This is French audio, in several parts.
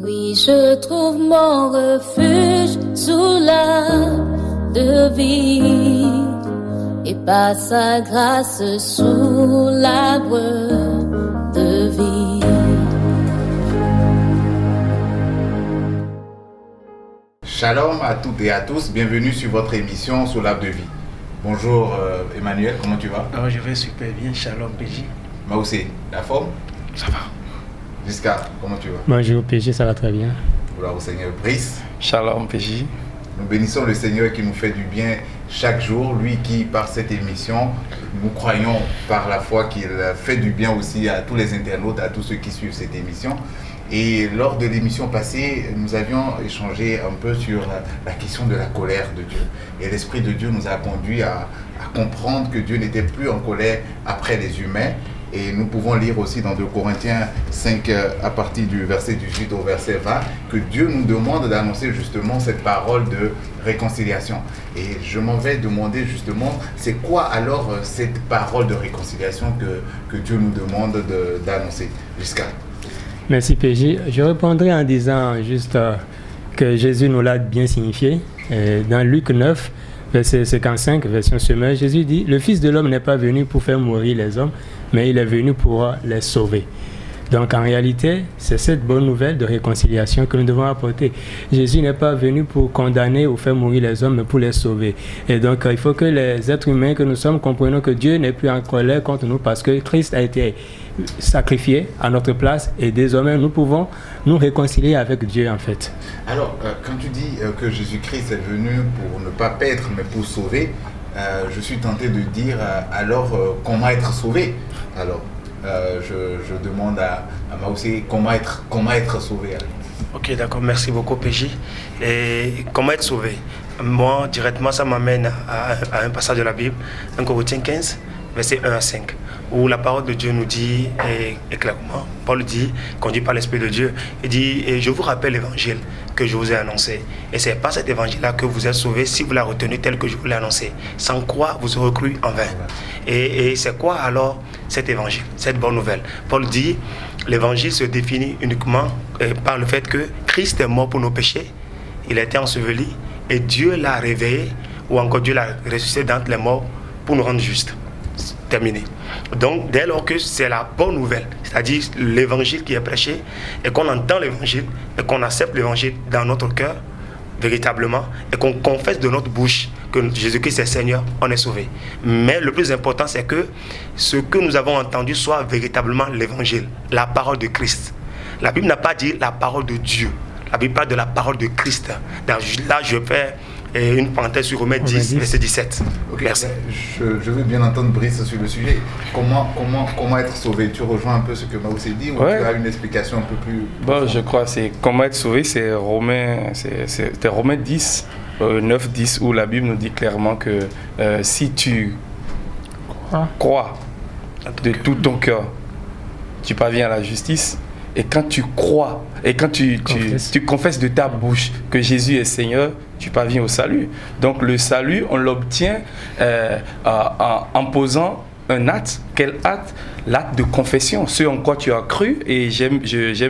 Oui, je trouve mon refuge sous l'arbre de vie et par sa grâce sous l'arbre de vie. Shalom à toutes et à tous, bienvenue sur votre émission Sous l'arbre de vie. Bonjour Emmanuel, comment tu vas? Je vais super bien, shalom PJ. Maoussé, la forme? Ça va. Jusqu'à, comment tu vas? Bonjour PJ, ça va très bien. Gloire au Seigneur. Brice. Shalom PJ. Nous bénissons le Seigneur qui nous fait du bien chaque jour, lui qui par cette émission, nous croyons par la foi qu'il fait du bien aussi à tous les internautes, à tous ceux qui suivent cette émission. Et lors de l'émission passée, nous avions échangé un peu sur la question de la colère de Dieu. Et l'Esprit de Dieu nous a conduit à comprendre que Dieu n'était plus en colère après les humains. Et nous pouvons lire aussi dans 2 Corinthiens 5, à partir du verset 18 au verset 20, que Dieu nous demande d'annoncer justement cette parole de réconciliation. Et je m'en vais demander justement, c'est quoi alors cette parole de réconciliation que Dieu nous demande d'annoncer? Jusqu'à. Merci PJ. Je répondrai en disant juste que Jésus nous l'a bien signifié. Dans Luc 9, verset 55, version Semeur, Jésus dit « Le Fils de l'homme n'est pas venu pour faire mourir les hommes, mais il est venu pour les sauver. » Donc en réalité, c'est cette bonne nouvelle de réconciliation que nous devons apporter. Jésus n'est pas venu pour condamner ou faire mourir les hommes, mais pour les sauver. Et donc il faut que les êtres humains que nous sommes comprenions que Dieu n'est plus en colère contre nous parce que Christ a été sacrifié à notre place et désormais nous pouvons nous réconcilier avec Dieu en fait. Alors, quand tu dis que Jésus-Christ est venu pour ne pas paître mais pour sauver, je suis tenté de dire alors comment être sauvé? Alors, je demande à Maoussé comment être sauvé. Alors. Ok, d'accord, merci beaucoup PJ. Et comment être sauvé? Moi, directement, ça m'amène à un passage de la Bible, 1 Corinthiens 15, verset 1 à 5, où la parole de Dieu nous dit, et clairement, Paul dit, conduit par l'Esprit de Dieu, il dit, et je vous rappelle l'évangile que je vous ai annoncé. Et c'est par cet évangile-là que vous êtes sauvés si vous l'avez retenu tel que je vous l'ai annoncé. Sans quoi vous aurez cru en vain. Et c'est quoi alors cet évangile, cette bonne nouvelle? Paul dit, l'évangile se définit uniquement par le fait que Christ est mort pour nos péchés, il a été enseveli, et Dieu l'a réveillé, ou encore Dieu l'a ressuscité d'entre les morts pour nous rendre justes. Terminé. Donc, dès lors que c'est la bonne nouvelle, c'est-à-dire l'évangile qui est prêché, et qu'on entend l'évangile, et qu'on accepte l'évangile dans notre cœur, véritablement, et qu'on confesse de notre bouche que Jésus-Christ est Seigneur, on est sauvé. Mais le plus important, c'est que ce que nous avons entendu soit véritablement l'évangile, la parole de Christ. La Bible n'a pas dit la parole de Dieu. La Bible parle de la parole de Christ. Là, je fais une parenthèse sur Romains 10, verset 17. Okay, merci. Je veux bien entendre Brice sur le sujet. Comment être sauvé? Tu rejoins un peu ce que Maoussé dit ou ouais. Tu as une explication un peu plus... Bon, je crois que c'est comment être sauvé, c'est Romains 10, 9, 10, où la Bible nous dit clairement que si tu crois de tout ton cœur, tu parviens à la justice. Et quand tu crois, et quand tu confesses de ta bouche que Jésus est Seigneur, tu parviens au salut. Donc le salut, on l'obtient en posant un acte. Quel acte? L'acte de confession, ce en quoi tu as cru. Et j'aime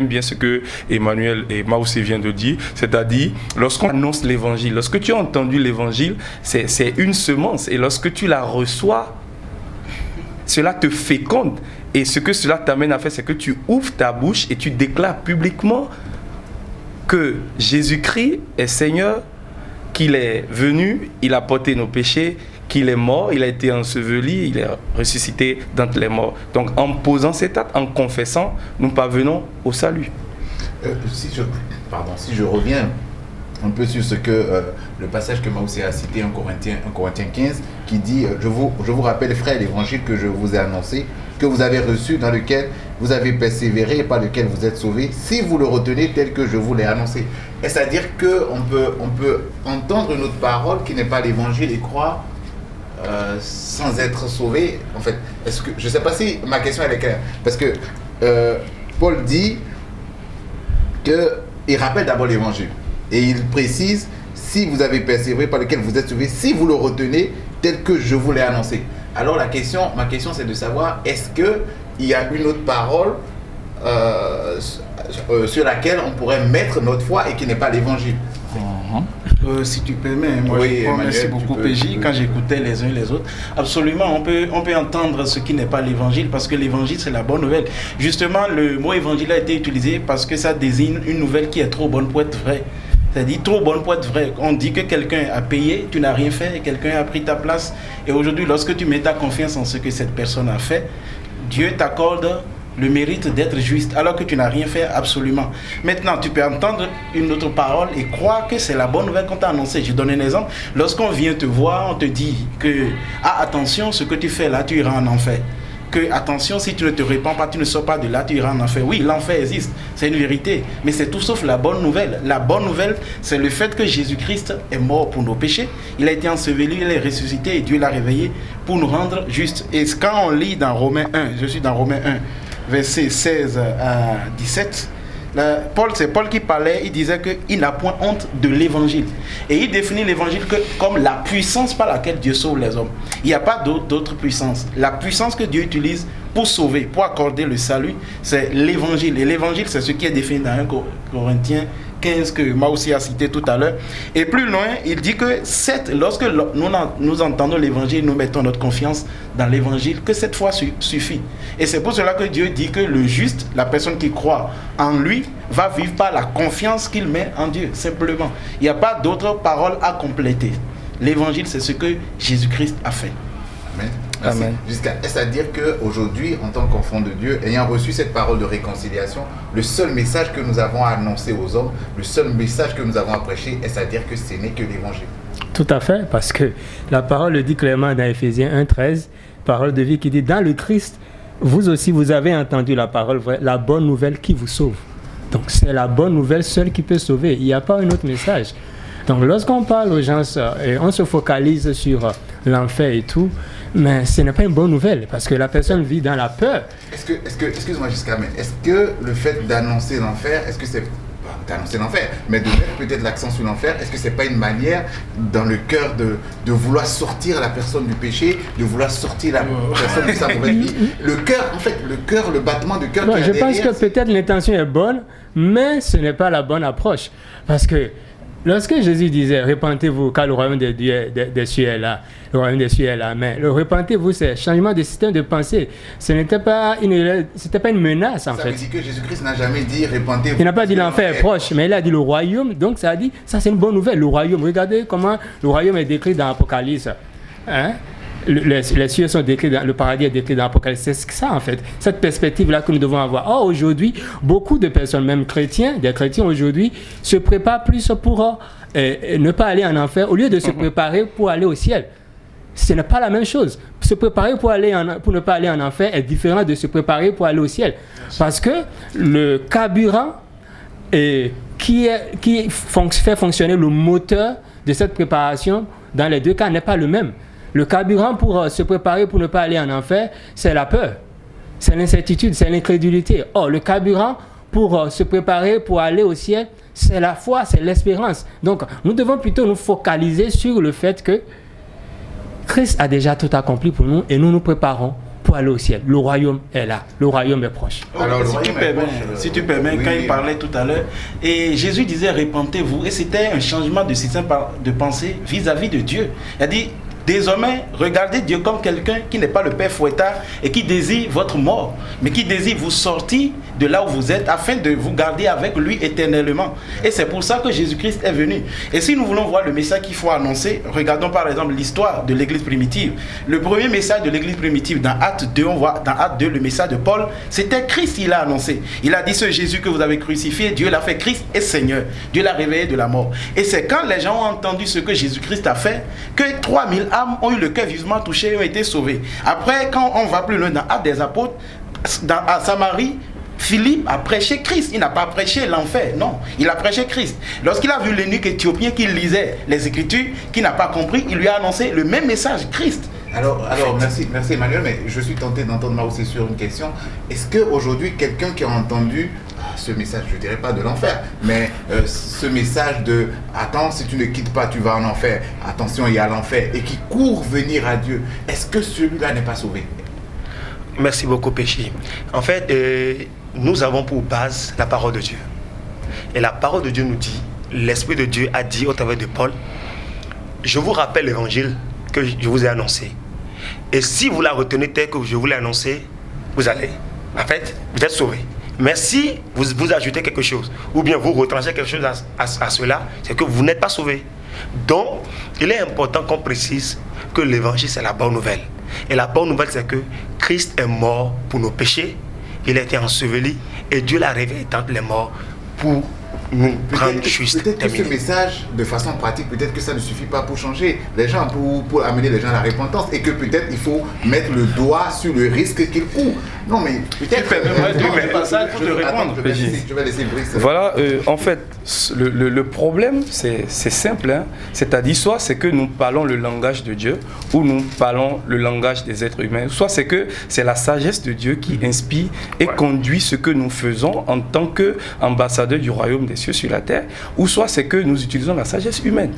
bien ce que Emmanuel et Maoussé viennent de dire, c'est-à-dire lorsqu'on annonce l'évangile, lorsque tu as entendu l'évangile, c'est une semence. Et lorsque tu la reçois, cela te féconde. Et ce que cela t'amène à faire, c'est que tu ouvres ta bouche et tu déclares publiquement que Jésus-Christ est Seigneur, qu'il est venu, il a porté nos péchés, qu'il est mort, il a été enseveli, il est ressuscité d'entre les morts. Donc en posant cet acte, en confessant, nous parvenons au salut. Si je reviens un peu sur ce que le passage que Maoussé a cité en Corinthiens 15, qui dit je vous rappelle, frères, l'évangile que je vous ai annoncé, que vous avez reçu, dans lequel vous avez persévéré et par lequel vous êtes sauvés, si vous le retenez tel que je vous l'ai annoncé. Et c'est-à-dire qu'on peut entendre une autre parole qui n'est pas l'évangile et croire sans être sauvé. En fait, je ne sais pas si ma question elle est claire, parce que Paul dit qu'il rappelle d'abord l'évangile et il précise si vous avez persévéré par lequel vous êtes sauvés, si vous le retenez tel que je vous l'ai annoncé. Alors ma question c'est de savoir, est-ce qu'il y a une autre parole sur laquelle on pourrait mettre notre foi et qui n'est pas l'évangile. Si tu permets, moi oui, je crois, merci beaucoup PJ, quand j'écoutais les uns et les autres, absolument, on peut entendre ce qui n'est pas l'évangile, parce que l'évangile c'est la bonne nouvelle. Justement, le mot évangile a été utilisé parce que ça désigne une nouvelle qui est trop bonne pour être vraie. C'est-à-dire trop bonne pour être vraie. On dit que quelqu'un a payé, tu n'as rien fait, et quelqu'un a pris ta place. Et aujourd'hui, lorsque tu mets ta confiance en ce que cette personne a fait, Dieu t'accorde le mérite d'être juste, alors que tu n'as rien fait absolument. Maintenant, tu peux entendre une autre parole et croire que c'est la bonne nouvelle qu'on t'a annoncée. Je donne un exemple. Lorsqu'on vient te voir, on te dit que, attention, ce que tu fais là, tu iras en enfer. Que, attention, si tu ne te répands pas, tu ne sors pas de là, tu iras en enfer. Oui, l'enfer existe, c'est une vérité, mais c'est tout sauf la bonne nouvelle. La bonne nouvelle, c'est le fait que Jésus-Christ est mort pour nos péchés. Il a été enseveli, il est ressuscité et Dieu l'a réveillé pour nous rendre justes. Et quand on lit dans Romains 1, je suis dans Romains 1, versets 16 à 17, c'est Paul qui parlait, il disait qu'il n'a point honte de l'évangile. Et il définit l'évangile comme la puissance par laquelle Dieu sauve les hommes. Il n'y a pas d'autre puissance. La puissance que Dieu utilise pour sauver, pour accorder le salut, c'est l'évangile. Et l'évangile, c'est ce qui est défini dans 1 Corinthiens 15 que moi aussi a cité tout à l'heure. Et plus loin, il dit que lorsque nous entendons l'évangile, nous mettons notre confiance dans l'évangile, que cette foi suffit. Et c'est pour cela que Dieu dit que le juste, la personne qui croit en lui, va vivre par la confiance qu'il met en Dieu, simplement. Il n'y a pas d'autre parole à compléter. L'évangile, c'est ce que Jésus-Christ a fait. Amen. Merci. Amen. C'est-à-dire qu'aujourd'hui, en tant qu'enfant de Dieu, ayant reçu cette parole de réconciliation, le seul message que nous avons à annoncer aux hommes, le seul message que nous avons à prêcher, c'est-à-dire que ce n'est que l'évangile. Tout à fait, parce que la parole le dit clairement dans Éphésiens 1,13, parole de vie qui dit, dans le Christ, vous aussi, vous avez entendu la parole vraie, la bonne nouvelle qui vous sauve. Donc, c'est la bonne nouvelle seule qui peut sauver. Il n'y a pas un autre message. Donc, lorsqu'on parle aux gens, on se focalise sur l'enfer et tout, mais ce n'est pas une bonne nouvelle, parce que la personne vit dans la peur. Excuse-moi jusqu'à maintenant, est-ce que le fait d'annoncer l'enfer, est-ce que c'est d'annoncer l'enfer, mais de mettre peut-être l'accent sur l'enfer, est-ce que c'est pas une manière dans le cœur de vouloir sortir la personne du péché, de vouloir sortir la personne de sa mauvaise vie, le cœur, en fait, le battement du cœur qui Je pense que peut-être l'intention est bonne, mais ce n'est pas la bonne approche, parce que lorsque Jésus disait « Repentez-vous, car le royaume des cieux est là », le royaume des cieux est là, mais le « repentez-vous », c'est changement de système de pensée. Ce n'était pas une menace, en fait. Ça veut dire que Jésus-Christ n'a jamais dit « Repentez-vous ». Il n'a pas dit l'enfer est proche, mais il a dit le royaume, donc ça a dit, ça c'est une bonne nouvelle, le royaume. Regardez comment le royaume est décrit dans l'Apocalypse. Hein? Les cieux sont décrits, le paradis est décrit dans l'Apocalypse. C'est ça, en fait, cette perspective-là que nous devons avoir. Or, aujourd'hui, beaucoup de personnes, même des chrétiens aujourd'hui, se préparent plus pour ne pas aller en enfer, au lieu de se préparer pour aller au ciel. Ce n'est pas la même chose. Se préparer pour ne pas aller en enfer est différent de se préparer pour aller au ciel. Parce que le carburant qui fait fonctionner le moteur de cette préparation, dans les deux cas, n'est pas le même. Le carburant pour se préparer pour ne pas aller en enfer, c'est la peur, c'est l'incertitude, c'est l'incrédulité. Or, le carburant pour se préparer pour aller au ciel, c'est la foi, c'est l'espérance. Donc, nous devons plutôt nous focaliser sur le fait que Christ a déjà tout accompli pour nous et nous nous préparons pour aller au ciel. Le royaume est là, le royaume est proche. Alors, si tu permets, oui, quand il parlait tout à l'heure, et Jésus disait repentez-vous, et c'était un changement de système de pensée vis-à-vis de Dieu. Il a dit désormais, regardez Dieu comme quelqu'un qui n'est pas le Père fouettard et qui désire votre mort, mais qui désire vous sortir de là où vous êtes afin de vous garder avec lui éternellement. Et c'est pour ça que Jésus-Christ est venu. Et si nous voulons voir le message qu'il faut annoncer, regardons par exemple l'histoire de l'église primitive. Le premier message de l'église primitive dans Acte 2, on voit dans Acte 2 le message de Paul, c'était Christ, il a annoncé. Il a dit ce Jésus que vous avez crucifié, Dieu l'a fait Christ et Seigneur. Dieu l'a réveillé de la mort. Et c'est quand les gens ont entendu ce que Jésus-Christ a fait que 3000 âmes ont eu le cœur vivement touché et ont été sauvées. Après, quand on va plus loin dans Actes des Apôtres, à Samarie, Philippe a prêché Christ. Il n'a pas prêché l'enfer, non. Il a prêché Christ. Lorsqu'il a vu l'eunuque éthiopien qui lisait les Écritures, qui n'a pas compris, il lui a annoncé le même message, Christ. Alors merci Emmanuel, mais je suis tenté d'entendre moi aussi sur une question. Est-ce qu'aujourd'hui, quelqu'un qui a entendu ce message, je ne dirais pas de l'enfer, mais ce message de « Attends, si tu ne quittes pas, tu vas en enfer. Attention, il y a l'enfer. » et qui court venir à Dieu, est-ce que celui-là n'est pas sauvé? Merci beaucoup, Péchi. En fait, nous avons pour base la parole de Dieu. Et la parole de Dieu nous dit, l'Esprit de Dieu a dit au travers de Paul, je vous rappelle l'évangile que je vous ai annoncé. Et si vous la retenez tel que je vous l'ai annoncé, vous allez, en fait, vous êtes sauvés. Mais si vous ajoutez quelque chose, ou bien vous retranchez quelque chose à cela, c'est que vous n'êtes pas sauvés. Donc, il est important qu'on précise que l'évangile, c'est la bonne nouvelle. Et la bonne nouvelle, c'est que Christ est mort pour nos péchés, il a été enseveli, et Dieu l'a réveillé d'entre les morts pour nous rendre juste. Peut-être que ce message, de façon pratique, peut-être que ça ne suffit pas pour changer les gens, pour amener les gens à la repentance, et que peut-être il faut mettre le doigt sur le risque qu'ils courent. Non, mais peut-être. Je vais répondre. Je vais laisser Brice. Voilà, en fait, le problème, c'est simple. Hein? C'est-à-dire, soit c'est que nous parlons le langage de Dieu, ou nous parlons le langage des êtres humains. Soit c'est que c'est la sagesse de Dieu qui inspire et conduit ce que nous faisons en tant qu'ambassadeurs du royaume des cieux sur la terre, ou soit c'est que nous utilisons la sagesse humaine.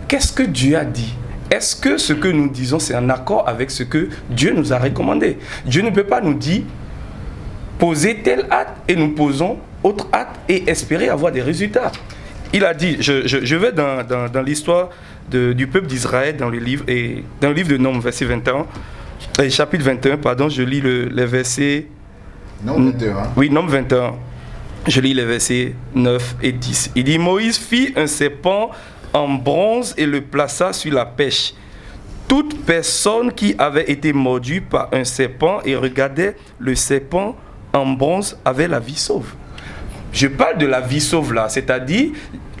Qu'est-ce que Dieu a dit? Est-ce que ce que nous disons, c'est en accord avec ce que Dieu nous a recommandé? Dieu ne peut pas nous dire, posez tel acte et nous posons autre acte et espérer avoir des résultats. Il a dit, je vais dans l'histoire du peuple d'Israël, dans le livre de Nombres, verset 21, chapitre 21, pardon, je lis les versets... Nombres 21. Oui, Nombres 21. Je lis les versets 9 et 10. Il dit, Moïse fit un serpent en bronze et le plaça sur la pêche. Toute personne qui avait été mordue par un serpent et regardait le serpent en bronze avait la vie sauve. Je parle de la vie sauve là, c'est-à-dire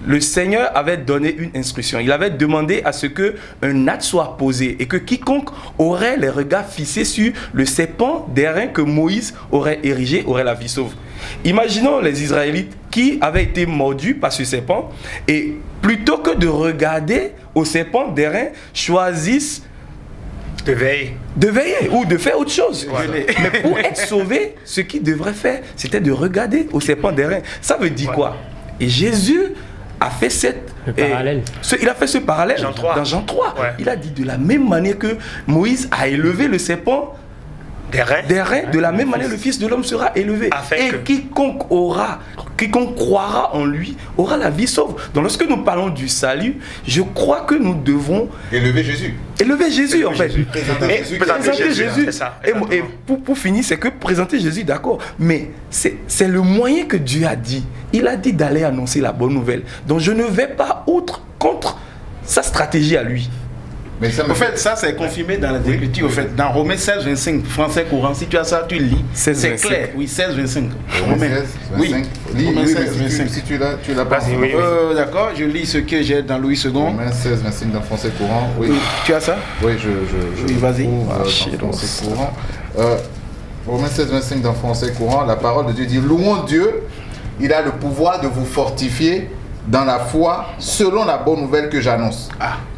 le Seigneur avait donné une instruction. Il avait demandé à ce qu'un acte soit posé et que quiconque aurait les regards fixés sur le serpent d'airain que Moïse aurait érigé aurait la vie sauve. Imaginons les Israélites qui avaient été mordus par ce serpent et plutôt que de regarder au serpent d'airain, choisissent de veiller ou de faire autre chose. Ouais. Mais pour être sauvé, ce qu'ils devraient faire, c'était de regarder au serpent d'airain. Ça veut dire quoi? Et Jésus a fait il a fait ce parallèle dans Jean 3. Ouais. Il a dit de la même manière que Moïse a élevé le serpent d'airain, de la même manière le Fils de l'homme sera élevé. Quiconque croira en lui aura la vie sauve. Donc lorsque nous parlons du salut, je crois que nous devons élever Jésus en fait. Présenter Jésus. C'est ça, et pour finir, c'est que présenter Jésus, d'accord. Mais c'est le moyen que Dieu a dit. Il a dit d'aller annoncer la bonne nouvelle. Donc je ne vais pas contre sa stratégie à lui. Mais ça ça c'est confirmé dans la Écriture. Au fait, dans Romains 16, 25, français courant, si tu as ça, tu lis. C'est clair. Oui, 16, 25. Romains 16, 25. Oui. Romains 16, 25. Si tu l'as pas. Oui. D'accord, je lis ce que j'ai dans Louis II. Romains 16, 25 dans français courant. Oui. Tu as ça? Oui, oui, vas-y. Dans français courant. Romains 16, 25 dans français courant, la parole de Dieu dit, louons Dieu, il a le pouvoir de vous fortifier dans la foi, selon la bonne nouvelle que j'annonce.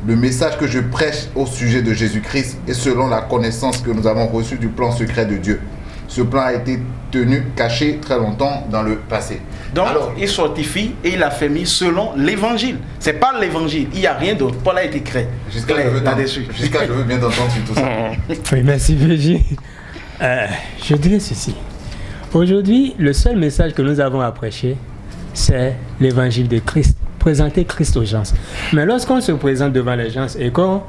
Le message que je prêche au sujet de Jésus-Christ est selon la connaissance que nous avons reçue du plan secret de Dieu. Ce plan a été caché très longtemps dans le passé. Donc, il fortifie et il a fait mis selon l'évangile. C'est pas l'évangile, il n'y a rien d'autre. Paul a été créé. Jusqu'à je veux bien t'entendre sur tout ça. Oui, merci Béji. Je dirais ceci. Aujourd'hui, le seul message que nous avons à prêcher, c'est l'évangile de Christ, présenter Christ aux gens. Mais lorsqu'on se présente devant les gens et qu'on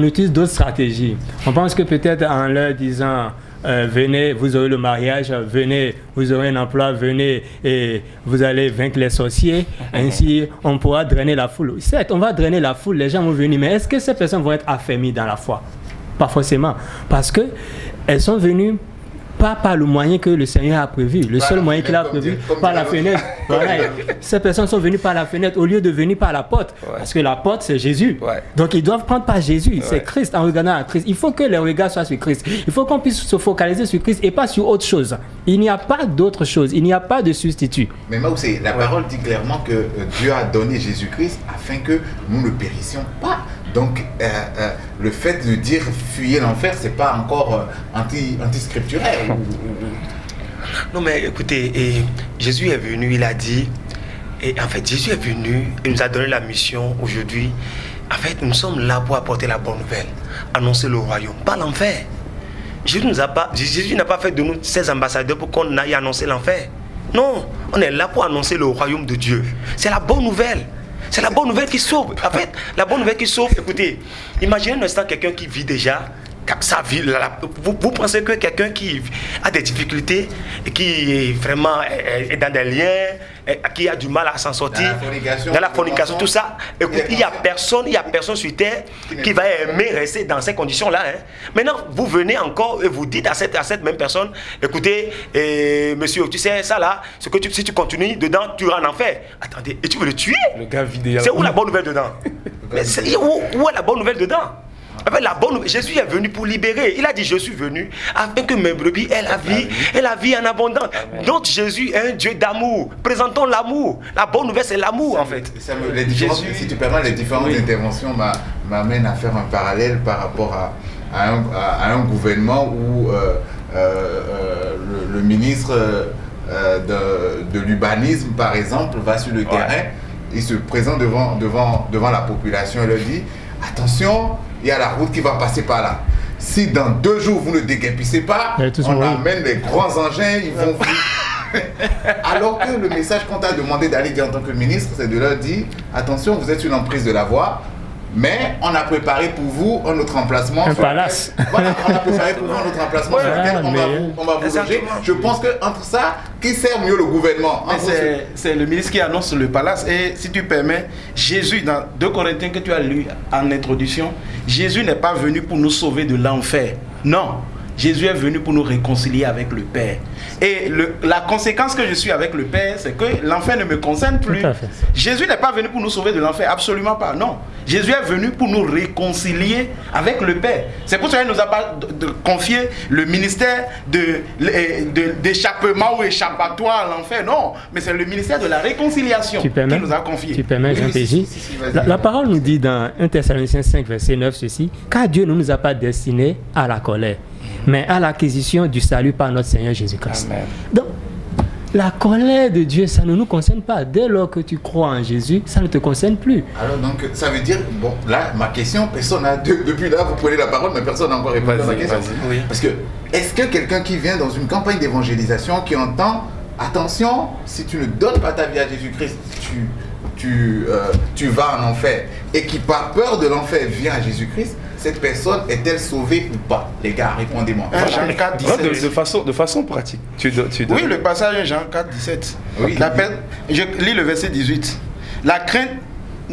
utilise d'autres stratégies, on pense que peut-être en leur disant venez, vous aurez le mariage, venez, vous aurez un emploi, venez et vous allez vaincre les sorciers, ainsi on pourra drainer la foule. Certes, on va drainer la foule, les gens vont venir, mais est-ce que ces personnes vont être affermies dans la foi? Pas forcément, parce qu'elles sont venues pas par le moyen que le Seigneur a prévu, le seul moyen qu'il a prévu, par la fenêtre. Voilà. Ces personnes sont venues par la fenêtre au lieu de venir par la porte, parce que la porte c'est Jésus. Donc ils doivent prendre par Jésus, c'est Christ, en regardant à Christ. Il faut que les regards soient sur Christ. Il faut qu'on puisse se focaliser sur Christ et pas sur autre chose. Il n'y a pas d'autre chose, il n'y a pas de substitut. Mais Maoussé, la parole dit clairement que Dieu a donné Jésus-Christ afin que nous ne périssions pas. Donc, le fait de dire fuyez l'enfer, c'est pas encore anti-scripturaire. Non, mais écoutez, Jésus est venu, il a dit, et en fait, Jésus est venu, il nous a donné la mission aujourd'hui. En fait, nous sommes là pour apporter la bonne nouvelle, annoncer le royaume, pas l'enfer. Jésus n'a pas fait de nous ses ambassadeurs pour qu'on aille annoncer l'enfer. Non, on est là pour annoncer le royaume de Dieu. C'est la bonne nouvelle. C'est la bonne nouvelle qui sauve. En fait, la bonne nouvelle qui sauve, écoutez, imaginez un instant quelqu'un qui vit déjà sa vie. Vous pensez que quelqu'un qui a des difficultés, qui vraiment est dans des liens, qui a du mal à s'en sortir, dans la fornication, tout ça, écoutez, il n'y a personne sur terre qui va aimer rester dans ces conditions-là. Hein. Maintenant, vous venez encore et vous dites à cette même personne, écoutez, monsieur, tu sais, ça là, si tu continues dedans, tu iras en enfer. Attendez, et tu veux le tuer? Le gars vidéo. C'est où la bonne nouvelle dedans? Mais où est la bonne nouvelle dedans? En fait, Jésus est venu pour libérer. Il a dit, je suis venu afin que mes brebis aient la vie en abondance. Amen. Donc Jésus est un Dieu d'amour. Présentons l'amour. La bonne nouvelle, c'est l'amour en fait. Si tu permets, les différentes interventions m'amènent à faire un parallèle par rapport à un gouvernement où le ministre de l'urbanisme, par exemple, va sur le terrain, il se présente devant la population et leur dit, attention, il y a la route qui va passer par là. Si dans 2 jours vous ne déguerpissez pas, on amène les grands engins, ils vont vous... Alors que le message qu'on t'a demandé d'aller dire en tant que ministre, c'est de leur dire, attention, vous êtes sur l'emprise de la voie, mais on a préparé pour vous un autre emplacement. Un palace. Voilà, on a préparé pour vous un autre emplacement sur lequel on va vous loger. Je pense qu'entre ça, qui sert mieux le gouvernement? C'est le ministre qui annonce le palace. Et si tu permets, Jésus, dans 2 Corinthiens que tu as lu en introduction, Jésus n'est pas venu pour nous sauver de l'enfer. Non. Jésus est venu pour nous réconcilier avec le Père. Et la conséquence que je suis avec le Père, c'est que l'enfer ne me concerne plus. Jésus n'est pas venu pour nous sauver de l'enfer, absolument pas, non. Jésus est venu pour nous réconcilier avec le Père. C'est pour ça qu'il ne nous a pas confié le ministère d'échappement ou échappatoire à l'enfer, non. Mais c'est le ministère de la réconciliation qui nous a confié. Tu permets, Jean-Péji? La parole nous dit dans 1 Thessaloniciens 5, verset 9, ceci, car Dieu ne nous a pas destinés à la colère, mais à l'acquisition du salut par notre Seigneur Jésus-Christ. Amen. Donc, la colère de Dieu, ça ne nous concerne pas. Dès lors que tu crois en Jésus, ça ne te concerne plus. Alors donc, ça veut dire, bon, là, ma question, personne n'a... Depuis là, vous prenez la parole, mais personne n'a encore répondu à ma question. Oui. Parce que, est-ce que quelqu'un qui vient dans une campagne d'évangélisation, qui entend, attention, si tu ne donnes pas ta vie à Jésus-Christ, tu vas en enfer, et qui par peur de l'enfer vient à Jésus-Christ, cette personne est-elle sauvée ou pas? Les gars, répondez-moi. Jean 4, 17. De façon pratique. Oui, le passage Jean 4, 17. Oui, je lis le verset 18.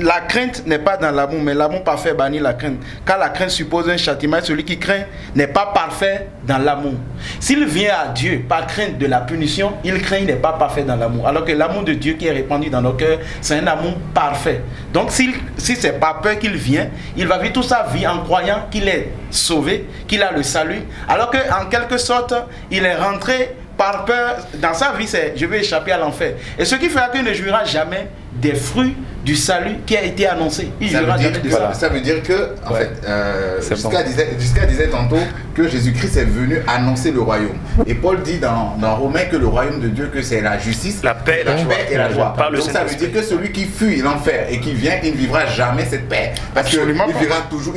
La crainte n'est pas dans l'amour, mais l'amour parfait bannit la crainte. Car la crainte suppose un châtiment, et celui qui craint n'est pas parfait dans l'amour. S'il vient à Dieu par crainte de la punition, il craint, il n'est pas parfait dans l'amour. Alors que l'amour de Dieu qui est répandu dans nos cœurs, c'est un amour parfait. Donc si c'est par peur qu'il vient, il va vivre toute sa vie en croyant qu'il est sauvé, qu'il a le salut. Alors qu'en quelque sorte, il est rentré par peur, dans sa vie, c'est je vais échapper à l'enfer. Et ce qui fera qu'il ne jouira jamais des fruits du salut qui a été annoncé. Ça veut dire que, en fait, Jusqu'à disait tantôt que Jésus-Christ est venu annoncer le royaume. Et Paul dit dans Romains que le royaume de Dieu, que c'est la justice, la paix et la joie. Donc ça veut dire que celui qui fuit l'enfer et qui vient, il ne vivra jamais cette paix. Parce qu'il vivra toujours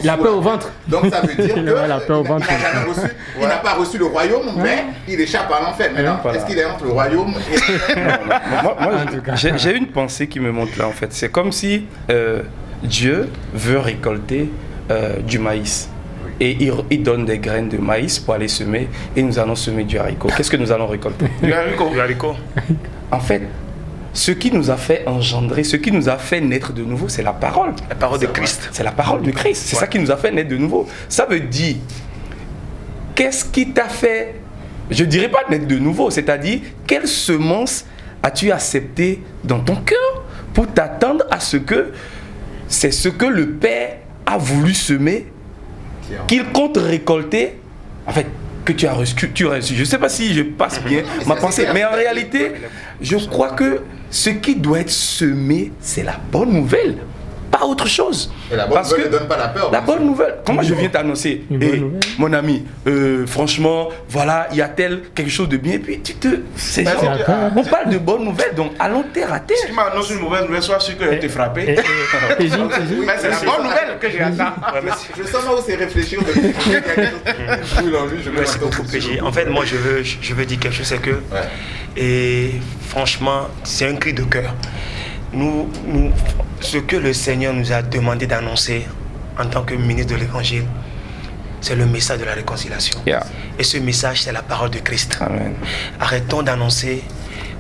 la paix au ventre. Donc ça veut dire qu'il n'a pas reçu le royaume, mais il échappe à l'enfer. Maintenant, est-ce qu'il est entre le royaume et... J'ai une pensée qui me montre là en fait. C'est comme si Dieu veut récolter du maïs. Et il donne des graines de maïs pour aller semer. Et nous allons semer du haricot. Qu'est-ce que nous allons récolter? Du haricot. En fait, ce qui nous a fait engendrer, ce qui nous a fait naître de nouveau, c'est la parole. La parole de Christ. C'est la parole de Christ. C'est ça qui nous a fait naître de nouveau. Ça veut dire, qu'est-ce qui t'a fait, je ne dirais pas naître de nouveau, c'est-à-dire, quelle semence as-tu accepté dans ton cœur pour t'attendre à ce que c'est ce que le Père a voulu semer, qu'il compte récolter, en fait, que tu as reçu. Je ne sais pas si je passe bien ma pensée, mais en réalité, je crois que ce qui doit être semé, c'est la bonne nouvelle. pas autre chose. Et la bonne nouvelle ne donne pas la peur. La bonne nouvelle, comment je viens t'annoncer, mon ami, franchement, voilà, il y a quelque chose de bien, et puis on parle de bonne nouvelle, donc allons terre à terre. Si tu m'annonces une mauvaise nouvelle, sois sûr que je vais te frapper. Mais c'est la bonne nouvelle que j'attends. Je sens là où c'est réfléchir. Merci beaucoup, PJ. En fait, moi, je veux dire quelque chose, c'est que, et franchement, c'est un cri de cœur. Ce que le Seigneur nous a demandé d'annoncer en tant que ministre de l'Évangile, c'est le message de la réconciliation. Et ce message, c'est la parole de Christ. Amen. Arrêtons d'annoncer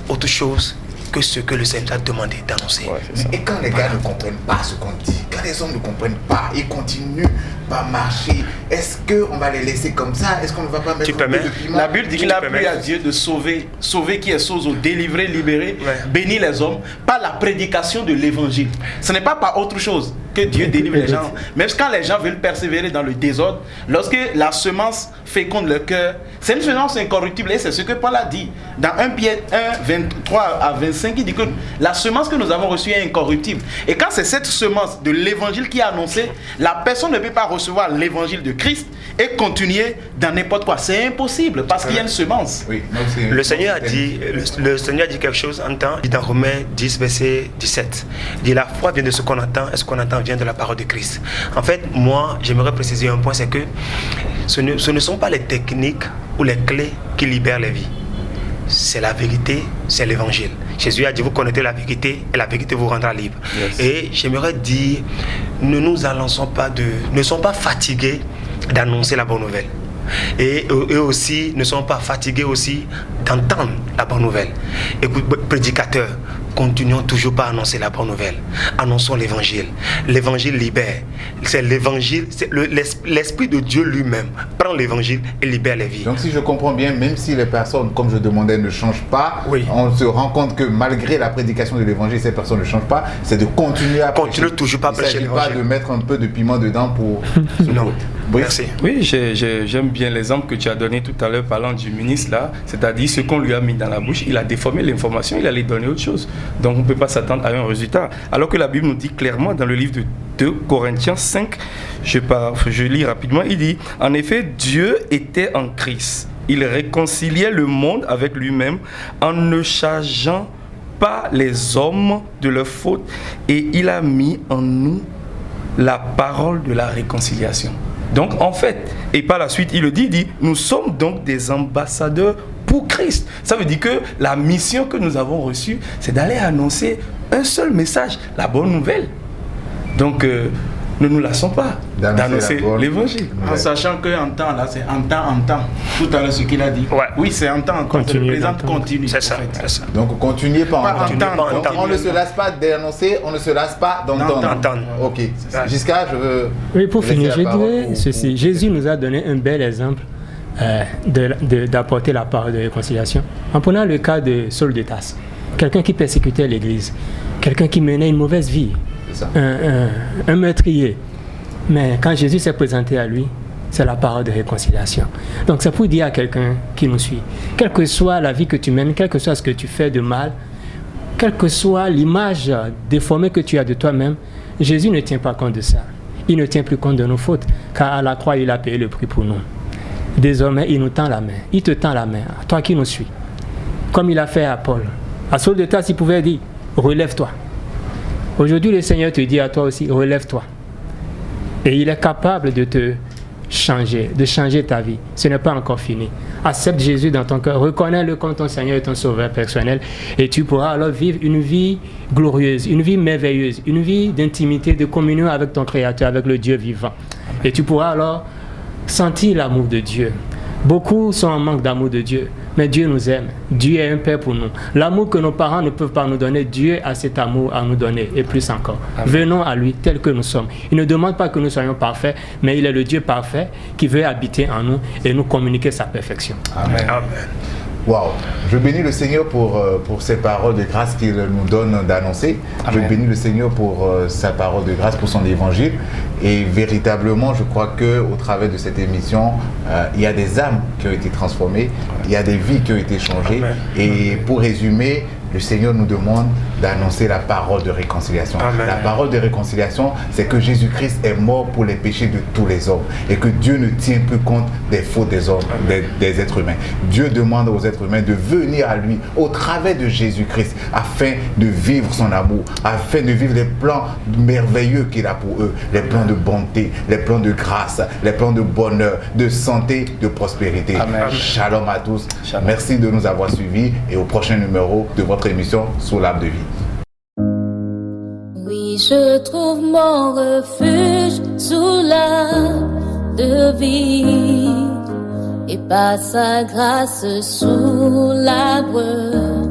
autre chose que ce que le Seigneur a demandé d'annoncer. Et quand les gars ne comprennent pas ce qu'on dit, quand les hommes ne comprennent pas, ils continuent à marcher, est-ce qu'on va les laisser comme ça? Est-ce qu'on ne va pas mettre un peu de piment? La Bible dit qu'il a plu à Dieu de sauver qui est sozo, délivrer, libérer, bénir les hommes par la prédication de l'évangile. Ce n'est pas par autre chose que Dieu délivre les gens. Même quand les gens veulent persévérer dans le désordre, lorsque la semence féconde le cœur, c'est une semence incorruptible, et c'est ce que Paul a dit dans 1 Pierre 1, 23 à 25, il dit que la semence que nous avons reçue est incorruptible. Et quand c'est cette semence de l'évangile qui est annoncée, la personne ne peut pas recevoir l'évangile de Christ et continuer dans n'importe quoi. C'est impossible parce qu'il y a une semence. Oui, le Seigneur a dit quelque chose en temps, dans Romains 10, verset 17. Il dit, la foi vient de ce qu'on entend, et ce qu'on entend vient de la parole de Christ. En fait, moi, j'aimerais préciser un point, c'est que ce ne sont pas les techniques ou les clés qui libèrent les vies. C'est la vérité, c'est l'évangile. Jésus a dit, vous connaissez la vérité et la vérité vous rendra libre. Et j'aimerais dire, ne sommes pas fatigués d'annoncer la bonne nouvelle. Et eux aussi ne sont pas fatigués aussi d'entendre la bonne nouvelle. Écoute, prédicateurs, continuons toujours pas à annoncer la bonne nouvelle. Annonçons l'évangile. L'évangile libère. C'est l'évangile, c'est l'Esprit de Dieu lui-même prend l'évangile et libère les vies. Donc si je comprends bien, même si les personnes, comme je demandais, ne changent pas, on se rend compte que malgré la prédication de l'évangile, ces personnes ne changent pas, c'est de continuer à prêcher. Continue toujours pas à prêcher l'évangile. Il ne s'agit pas de mettre un peu de piment dedans pour... Non. Oui. Merci. Oui, j'aime bien l'exemple que tu as donné tout à l'heure parlant du ministre là, c'est-à-dire ce qu'on lui a mis dans la bouche, il a déformé l'information, il allait donner autre chose. Donc on ne peut pas s'attendre à un résultat. Alors que la Bible nous dit clairement dans le livre de 2 Corinthiens 5, je lis rapidement, il dit, en effet, Dieu était en Christ. Il réconciliait le monde avec lui-même en ne chargeant pas les hommes de leurs fautes et il a mis en nous la parole de la réconciliation. Donc en fait, et par la suite il le dit, nous sommes donc des ambassadeurs pour Christ. Ça veut dire que la mission que nous avons reçue, c'est d'aller annoncer un seul message, la bonne nouvelle. Donc ne nous lassons pas d'annoncer l'évangile. En sachant qu'en temps, là, c'est en temps. Tout à l'heure, ce qu'il a dit. Oui, c'est en temps. C'est le présent continu. C'est ça. Donc, continuez pas à entendre. On ne se lasse pas d'annoncer, on ne se lasse pas d'entendre. Ok. Jusqu'à, je veux... Oui, pour finir, je dirais ceci. Jésus nous a donné un bel exemple d'apporter la parole de réconciliation. En prenant le cas de Saul de Tarse, quelqu'un qui persécutait l'Église, quelqu'un qui menait une mauvaise vie, un meurtrier. Mais quand Jésus s'est présenté à lui, c'est la parole de réconciliation. Donc c'est pour dire à quelqu'un qui nous suit, quelle que soit la vie que tu mènes, quel que soit ce que tu fais de mal, quelle que soit l'image déformée que tu as de toi-même, Jésus ne tient pas compte de ça. Il ne tient plus compte de nos fautes, car à la croix, il a payé le prix pour nous. Désormais, il nous tend la main. Il te tend la main, toi qui nous suis. Comme il a fait à Paul. À Saul de Tarse, il pouvait dire, relève-toi. Aujourd'hui, le Seigneur te dit à toi aussi, relève-toi. Et il est capable de te changer, de changer ta vie. Ce n'est pas encore fini. Accepte Jésus dans ton cœur, reconnais-le comme ton Seigneur et ton Sauveur personnel, et tu pourras alors vivre une vie glorieuse, une vie merveilleuse, une vie d'intimité, de communion avec ton Créateur, avec le Dieu vivant. Et tu pourras alors sentir l'amour de Dieu. Beaucoup sont en manque d'amour de Dieu, mais Dieu nous aime. Dieu est un Père pour nous. L'amour que nos parents ne peuvent pas nous donner, Dieu a cet amour à nous donner, et plus encore. Amen. Venons à lui tel que nous sommes. Il ne demande pas que nous soyons parfaits, mais il est le Dieu parfait qui veut habiter en nous et nous communiquer sa perfection. Amen. Amen. Waouh, je bénis le Seigneur pour ces paroles de grâce qu'il nous donne d'annoncer. Amen. Je bénis le Seigneur pour sa parole de grâce, pour son évangile. Et véritablement, je crois qu'au travers de cette émission, il y a des âmes qui ont été transformées, il y a des vies qui ont été changées. Amen. Et pour résumer, le Seigneur nous demande d'annoncer la parole de réconciliation. Amen. La parole de réconciliation, c'est que Jésus-Christ est mort pour les péchés de tous les hommes et que Dieu ne tient plus compte des fautes des hommes, des êtres humains. Dieu demande aux êtres humains de venir à lui au travers de Jésus-Christ afin de vivre son amour, afin de vivre les plans merveilleux qu'il a pour eux, les plans de bonté, les plans de grâce, les plans de bonheur, de santé, de prospérité. Amen. Shalom à tous. Shalom. Merci de nous avoir suivis et au prochain numéro de votre émission Sous l'arbre de vie. Oui, je trouve mon refuge sous l'arbre de vie et par sa grâce sous l'arbre